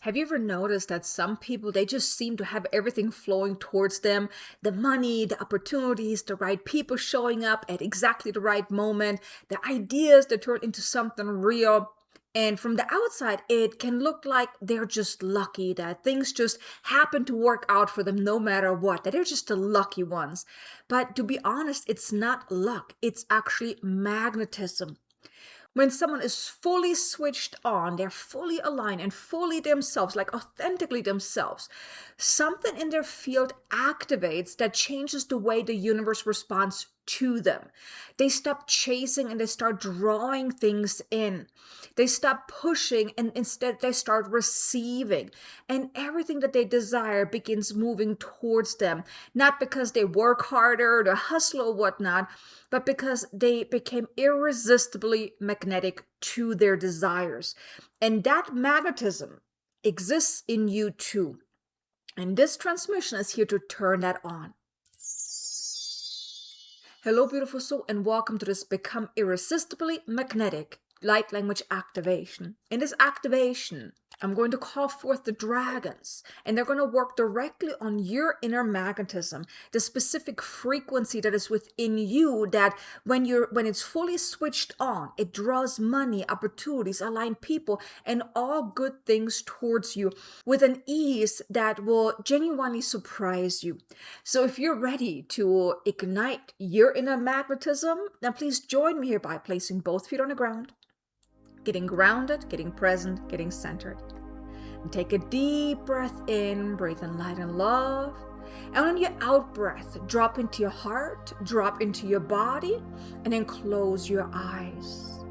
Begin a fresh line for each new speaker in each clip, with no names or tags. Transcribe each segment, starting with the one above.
Have you ever noticed that some people, they just seem to have everything flowing towards them? The money, the opportunities, the right people showing up at exactly the right moment, the ideas that turn into something real. And from the outside, it can look like they're just lucky, that things just happen to work out for them no matter what, that they're just the lucky ones. But to be honest, it's not luck, it's actually magnetism. When someone is fully switched on, they're fully aligned and fully themselves, like authentically themselves, something in their field activates that changes the way the universe responds to them. They stop chasing and they start drawing things in. They stop pushing and instead they start receiving. And everything that they desire begins moving towards them. Not because they work harder, to hustle or whatnot, but because they became irresistibly magnetic to their desires. And that magnetism exists in you too. And this transmission is here to turn that on. Hello, beautiful soul, and welcome to this Become Irresistibly Magnetic Light Language Activation. In this activation, I'm going to call forth the dragons, and they're going to work directly on your inner magnetism, the specific frequency that is within you that when it's fully switched on, it draws money, opportunities, aligned people, and all good things towards you with an ease that will genuinely surprise you. So if you're ready to ignite your inner magnetism, then please join me here by placing both feet on the ground, getting grounded, getting present, getting centered. And take a deep breath in, breathe in light and love. And on your out breath, drop into your heart, drop into your body, and then close your eyes.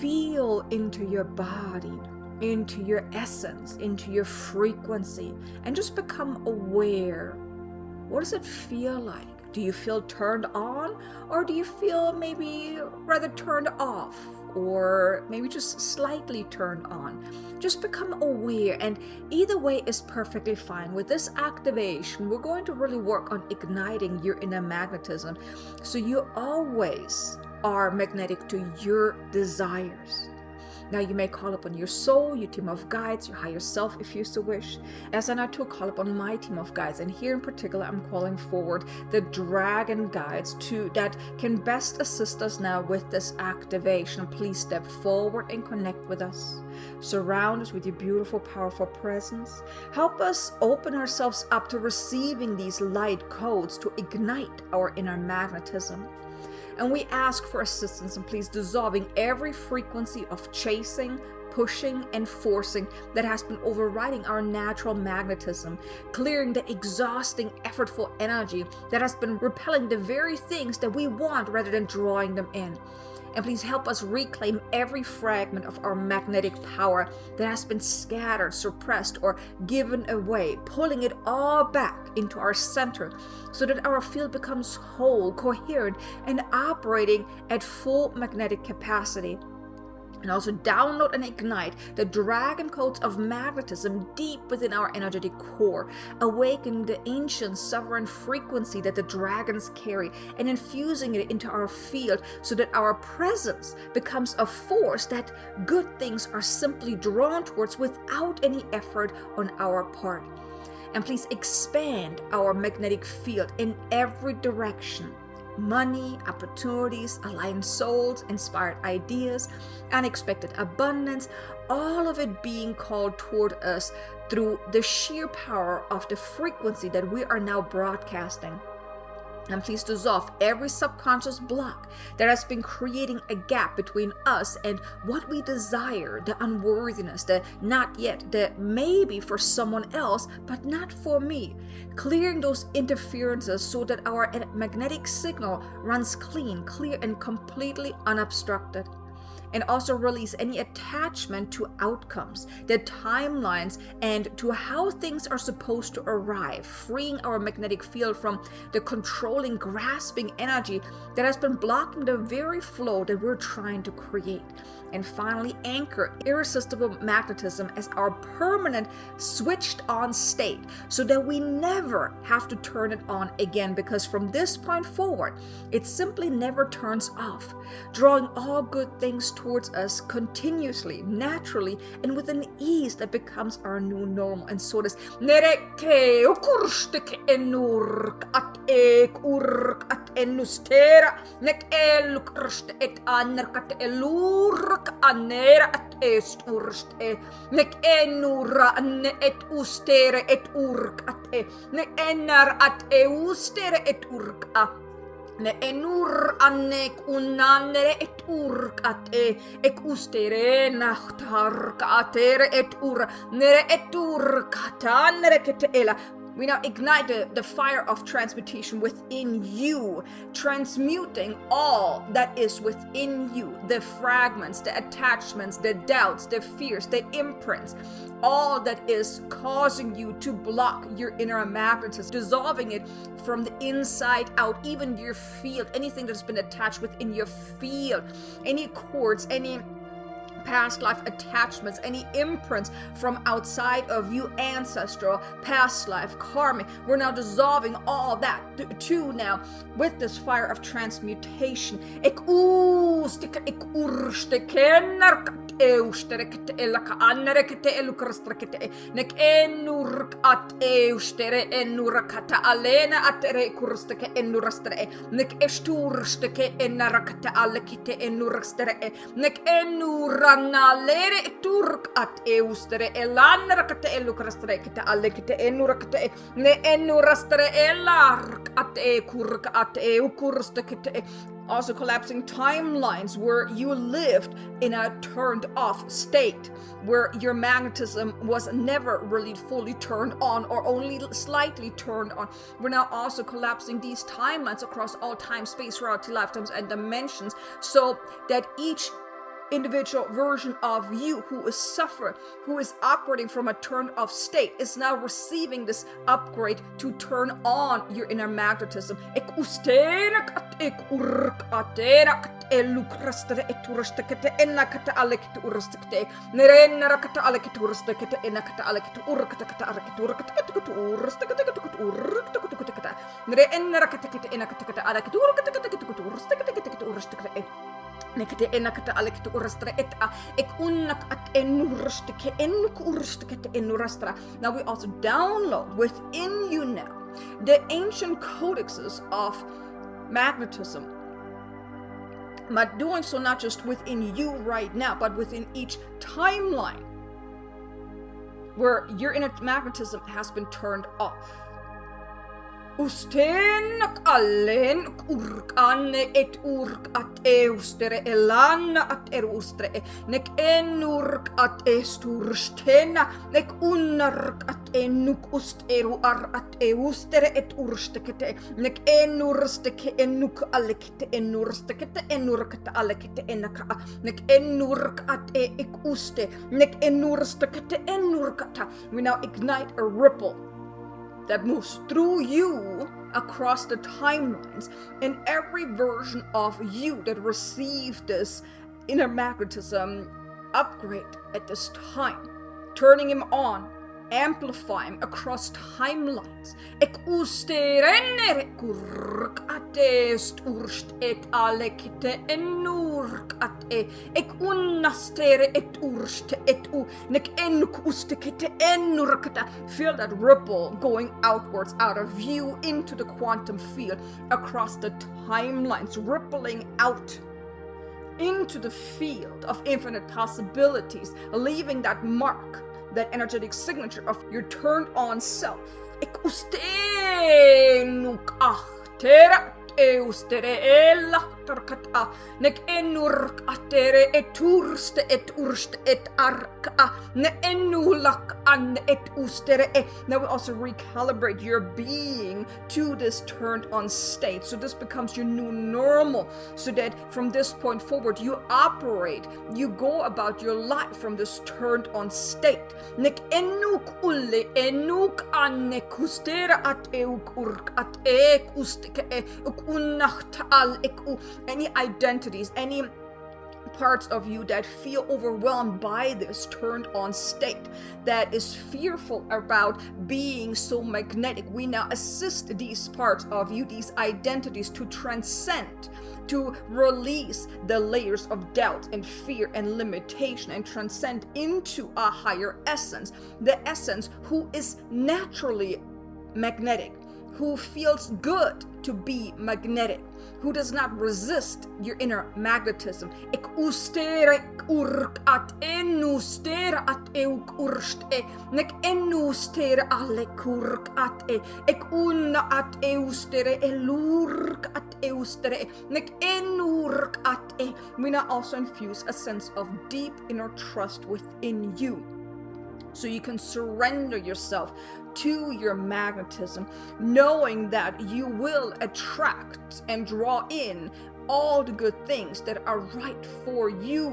Feel into your body, into your essence, into your frequency, and just become aware. What does it feel like? Do you feel turned on, or do you feel maybe rather turned off, or maybe just slightly turned on? Just become aware, and either way is perfectly fine. With this activation, we're going to really work on igniting your inner magnetism, so you always are magnetic to your desires. Now you may call upon your soul, your team of guides, your higher self if you so wish. As I now to call upon my team of guides, and here in particular I'm calling forward the dragon guides that can best assist us now with this activation. Please step forward and connect with us. Surround us with your beautiful, powerful presence. Help us open ourselves up to receiving these light codes to ignite our inner magnetism. And we ask for assistance in please dissolving every frequency of chasing, pushing, and forcing that has been overriding our natural magnetism, clearing the exhausting, effortful energy that has been repelling the very things that we want rather than drawing them in. And please help us reclaim every fragment of our magnetic power that has been scattered, suppressed, or given away, pulling it all back into our center so that our field becomes whole, coherent, and operating at full magnetic capacity. And also download and ignite the dragon codes of magnetism deep within our energetic core. Awaken the ancient sovereign frequency that the dragons carry and infusing it into our field so that our presence becomes a force that good things are simply drawn towards without any effort on our part. And please expand our magnetic field in every direction. Money, opportunities, aligned souls, inspired ideas, unexpected abundance, all of it being called toward us through the sheer power of the frequency that we are now broadcasting. And please dissolve every subconscious block that has been creating a gap between us and what we desire, the unworthiness, the not yet, the maybe for someone else, but not for me. Clearing those interferences so that our magnetic signal runs clean, clear, and completely unobstructed. And also release any attachment to outcomes, the timelines, and to how things are supposed to arrive, freeing our magnetic field from the controlling, grasping energy that has been blocking the very flow that we're trying to create. And finally, anchor irresistible magnetism as our permanent switched on state so that we never have to turn it on again, because from this point forward, it simply never turns off, drawing all good things towards us continuously, naturally, and with an ease that becomes our new normal. And so this nereke ukurstike enurk at ek urk at enustera nek eluk rst et anerkat elurk anera at est urst nek enura ne et ustere et urk at ne enar at ustere et urk a ne enur annek unnannere et urk at ek ustere nachtark atere et ur nere et urk atanere ket ela. We now ignite the fire of transmutation within you, transmuting all that is within you, the fragments, the attachments, the doubts, the fears, the imprints, all that is causing you to block your inner magnetism, dissolving it from the inside out, even your field, anything that's been attached within your field, any cords, any past life attachments, any imprints from outside of you, ancestral, past life, karmic. We're now dissolving all that too now with this fire of transmutation. Nek enurk at eustere enurakata alena at rekursteke enurastere nek estursteke enarakata alekite enurastere nek enurana lere turk at eustere elanrakata elukrastere kita alekite enurakate ne enurastere elark at ekurk at eukursteke. Also collapsing timelines where you lived in a turned off state, where your magnetism was never really fully turned on or only slightly turned on. We're now also collapsing these timelines across all time, space, reality, lifetimes, and dimensions, so that each individual version of you who is suffering, who is operating from a turned off state, is now receiving this upgrade to turn on your inner magnetism. Nekete enakata alekete urastra et ek unnak at enurstike ennuk urstike enurastra. Now we also download within you now the ancient codexes of magnetism. But doing so not just within you right now, but within each timeline where your inner magnetism has been turned off. Ustenak allen urk anne et urk at eustere elanna at erustre nek enurk at esturstena nek unnark at enuk usteru ar at eustere et urstekete nek enursteke enuk alekete enursteke enurkata alekete enaka nek enurk at ek uste nek enursteke enurkata. We now ignite a ripple that moves through you across the timelines, and every version of you that received this inner magnetism upgrade at this time, turning him on, amplifying across timelines. Ek usterenere kurk atest urst et alekite enurk at ek unnastere et urst et u nek enuk ustekite enurkata. Feel that ripple going outwards out of you into the quantum field across the timelines, rippling out into the field of infinite possibilities, leaving that mark, that energetic signature of your turned on self. Ek ustenuk achtera eustere elachtarkata nek enurk atere eturste et urste et arka ne enulak an et ustere. Now we also recalibrate your being to this turned on state, so this becomes your new normal, so that from this point forward you operate, you go about your life from this turned on state. Nek enuk ulle enuk an nek ustera at euk urk at ek ustike ek unnachtal ek u. Any identities, any parts of you that feel overwhelmed by this turned on state, that is fearful about being so magnetic, we now assist these parts of you, these identities, to transcend, to release the layers of doubt and fear and limitation and transcend into a higher essence, the essence who is naturally magnetic, who feels good to be magnetic, who does not resist your inner magnetism. Ik ustere urk at enu stere at euk urst e nek enu stere alle kurk at e ik unna at eustere elurk at eustere nek enurk at e. We now also infuse a sense of deep inner trust within you, so you can surrender yourself to your magnetism, knowing that you will attract and draw in all the good things that are right for you,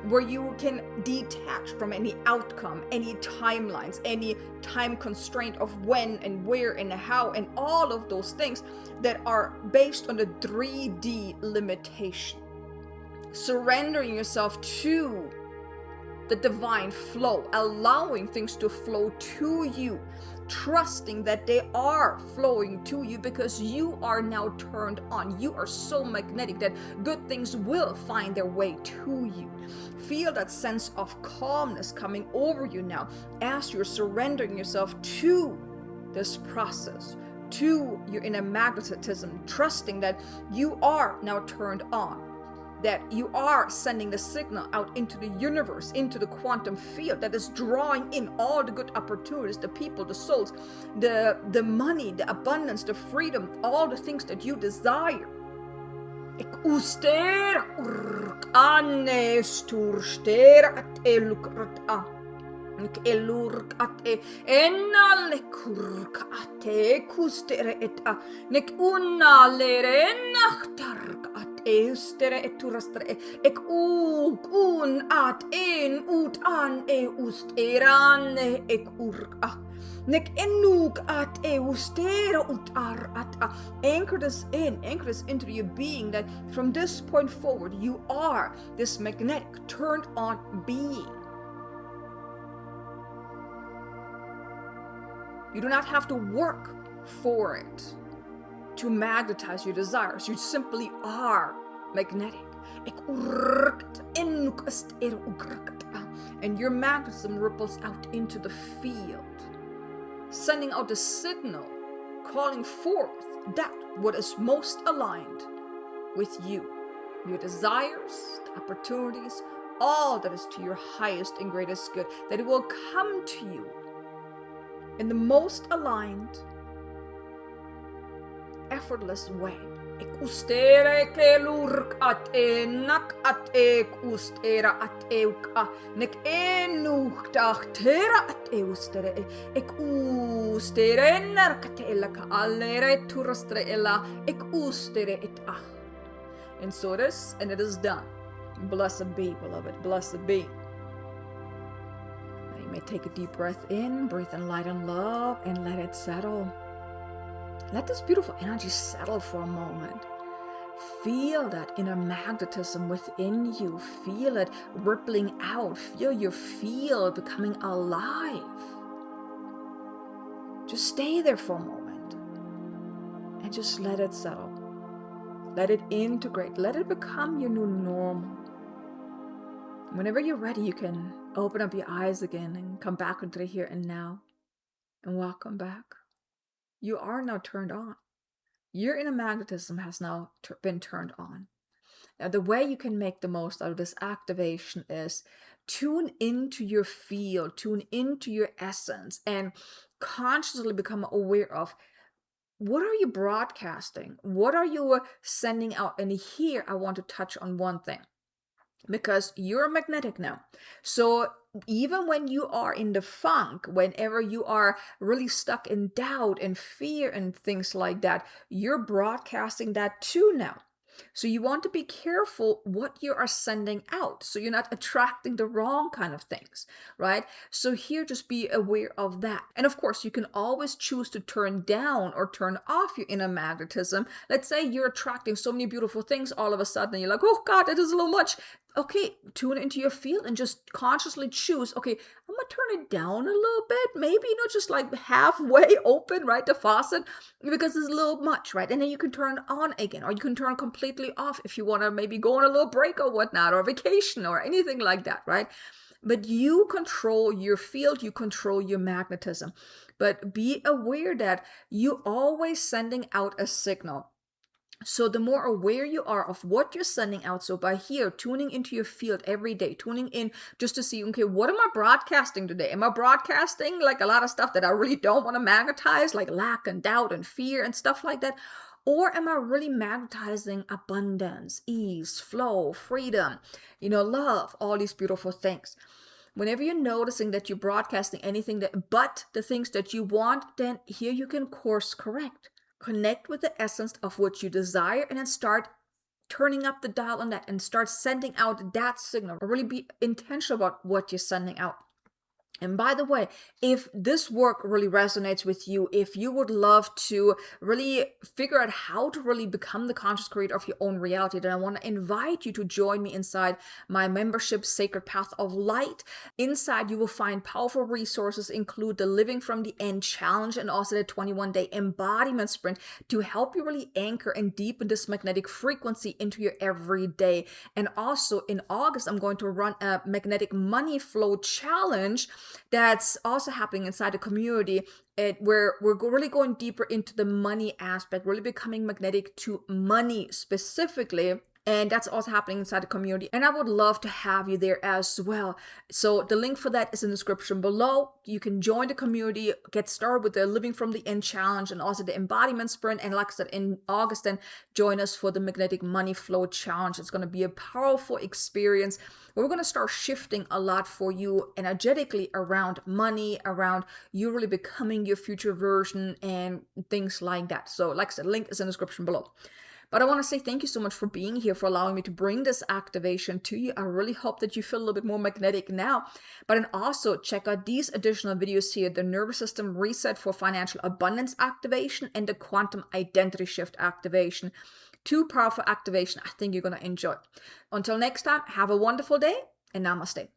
where you can detach from any outcome, any timelines, any time constraint of when and where and how, and all of those things that are based on the 3D limitation. Surrendering yourself to the divine flow, allowing things to flow to you, trusting that they are flowing to you because you are now turned on. You are so magnetic that good things will find their way to you. Feel that sense of calmness coming over you now as you're surrendering yourself to this process, to your inner magnetism, trusting that you are now turned on, that you are sending the signal out into the universe, into the quantum field that is drawing in all the good opportunities, the people, the souls, the money, the abundance, the freedom, all the things that you desire. Ik uster urk ane sturster at elukrat a. Ik elurk at e enale kurk at e kustere et a. Nek unalere nachtark at eustere et turastere ek un at en ut an e ust erane ek urk a. Nek enuk at eustera ut ar at a. Anchor this into your being, that from this point forward you are this magnetic, turned on being. You do not have to work for it to magnetize your desires. You simply are magnetic. And your magnetism ripples out into the field, sending out a signal, calling forth that what is most aligned with you, your desires, the opportunities, all that is to your highest and greatest good, that it will come to you in the most aligned, effortless way. Ik ustere ke lurk at e nak at e ustera at euka nek enuk dachtera at e ustere ik ustere narkatela ka allere turastre ella ik ustere it ah. And so it is, and it is done. Blessed be, beloved, blessed be. You may take a deep breath in, breathe in light and love, and let it settle. Let this beautiful energy settle for a moment. Feel that inner magnetism within you. Feel it rippling out. Feel your field becoming alive. Just stay there for a moment and just let it settle. Let it integrate. Let it become your new normal. Whenever you're ready, you can open up your eyes again and come back into the here and now. And welcome back. You are now turned on. Your inner magnetism has now been turned on. Now, the way you can make the most out of this activation is tune into your field, tune into your essence, and consciously become aware of what are you broadcasting? What are you sending out? And here I want to touch on one thing, because you're magnetic now. So even when you are in the funk, whenever you are really stuck in doubt and fear and things like that, you're broadcasting that too now. So you want to be careful what you are sending out, so you're not attracting the wrong kind of things, right? So here, just be aware of that. And of course, you can always choose to turn down or turn off your inner magnetism. Let's say you're attracting so many beautiful things all of a sudden, and you're like, oh God, it is a little much. Okay, tune into your field and just consciously choose, okay, I'm gonna turn it down a little bit, maybe, just like halfway open, right, the faucet, because it's a little much, right? And then you can turn it on again, or you can turn it completely off if you wanna maybe go on a little break or whatnot, or vacation or anything like that, right? But you control your field, you control your magnetism. But be aware that you always sending out a signal. So the more aware you are of what you're sending out, so by here, tuning into your field every day, tuning in just to see, okay, what am I broadcasting today? Am I broadcasting like a lot of stuff that I really don't want to magnetize, like lack and doubt and fear and stuff like that? Or am I really magnetizing abundance, ease, flow, freedom, love, all these beautiful things? Whenever you're noticing that you're broadcasting anything but the things that you want, then here you can course correct. Connect with the essence of what you desire and then start turning up the dial on that and start sending out that signal. Or really be intentional about what you're sending out. And by the way, if this work really resonates with you, if you would love to really figure out how to really become the conscious creator of your own reality, then I want to invite you to join me inside my membership, Sacred Path of Light. Inside, you will find powerful resources, include the Living from the End Challenge and also the 21-day embodiment sprint to help you really anchor and deepen this magnetic frequency into your everyday. And also in August, I'm going to run a magnetic money flow challenge that's also happening inside the community, where we're really going deeper into the money aspect, really becoming magnetic to money specifically. And that's also happening inside the community. And I would love to have you there as well. So the link for that is in the description below. You can join the community, get started with the Living from the End Challenge and also the Embodiment Sprint. And like I said, in August, then join us for the Magnetic Money Flow Challenge. It's going to be a powerful experience. We're going to start shifting a lot for you energetically around money, around you really becoming your future version and things like that. So like I said, link is in the description below. But I want to say thank you so much for being here, for allowing me to bring this activation to you. I really hope that you feel a little bit more magnetic now. But then also check out these additional videos here, the Nervous System Reset for Financial Abundance Activation and the Quantum Identity Shift Activation. Two powerful activations I think you're going to enjoy. Until next time, have a wonderful day and namaste.